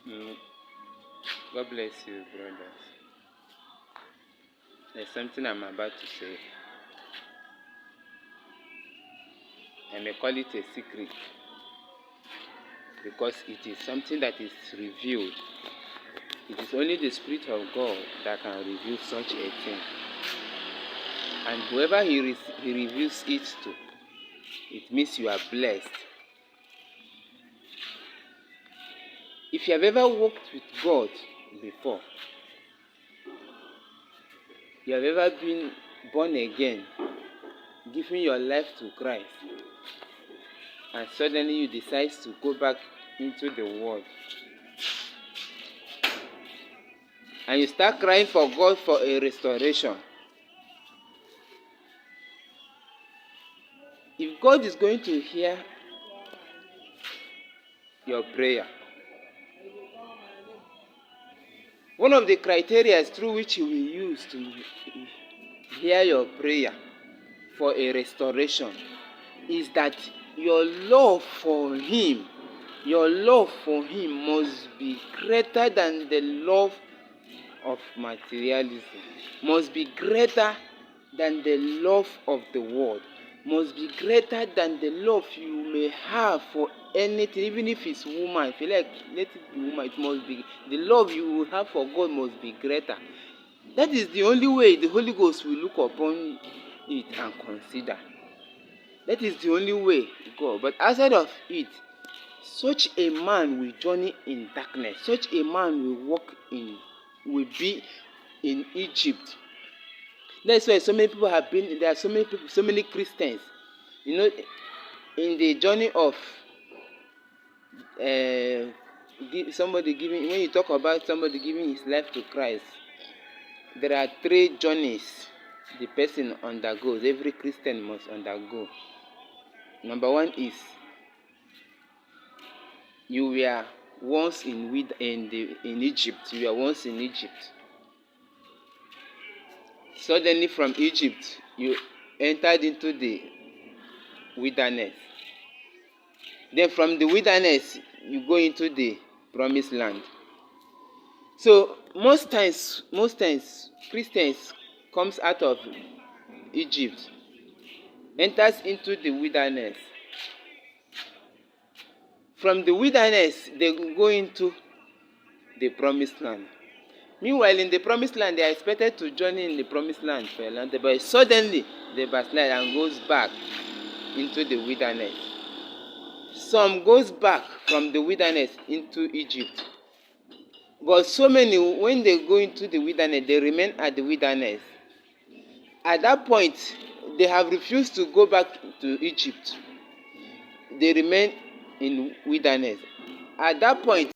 Mm, God bless you, brothers. There's something I'm about to say. I may call it a secret because it is something that is revealed. It is only the Spirit of God that can reveal such a thing. And whoever he reveals it to, it means you are blessed. If you have ever walked with God before, you have ever been born again, giving your life to Christ, and suddenly you decide to go back into the world, and you start crying for God for a restoration. If God is going to hear your prayer, one of the criteria through which He will use to hear your prayer for a restoration is that your love for Him must be greater than the love of materialism, must be greater than the love of the world, must be greater than the love you may have for anything, even if it's woman. If you like, let it be woman, it must be, the love you will have for God must be greater. That is the only way the Holy Ghost will look upon it and consider. That is the only way to go. But outside of it, such a man will journey in darkness. Such a man will be in Egypt. That's why so many people have been. There are so many people, so many Christians. You know, in the journey of somebody giving. When you talk about somebody giving his life to Christ, there are 3 journeys the person undergoes. Every Christian must undergo. Number 1 is you were once in Egypt. You were once in Egypt. Suddenly from Egypt, you entered into the wilderness. Then from the wilderness, you go into the promised land. So most times, Christians comes out of Egypt, enters into the wilderness. From the wilderness, they go into the promised land. Meanwhile, in the promised land, they are expected to journey in the promised land for a land, but suddenly they backslide and goes back into the wilderness. Some goes back from the wilderness into Egypt. But so many, when they go into the wilderness, they remain at the wilderness. At that point, they have refused to go back to Egypt. They remain in wilderness. At that point,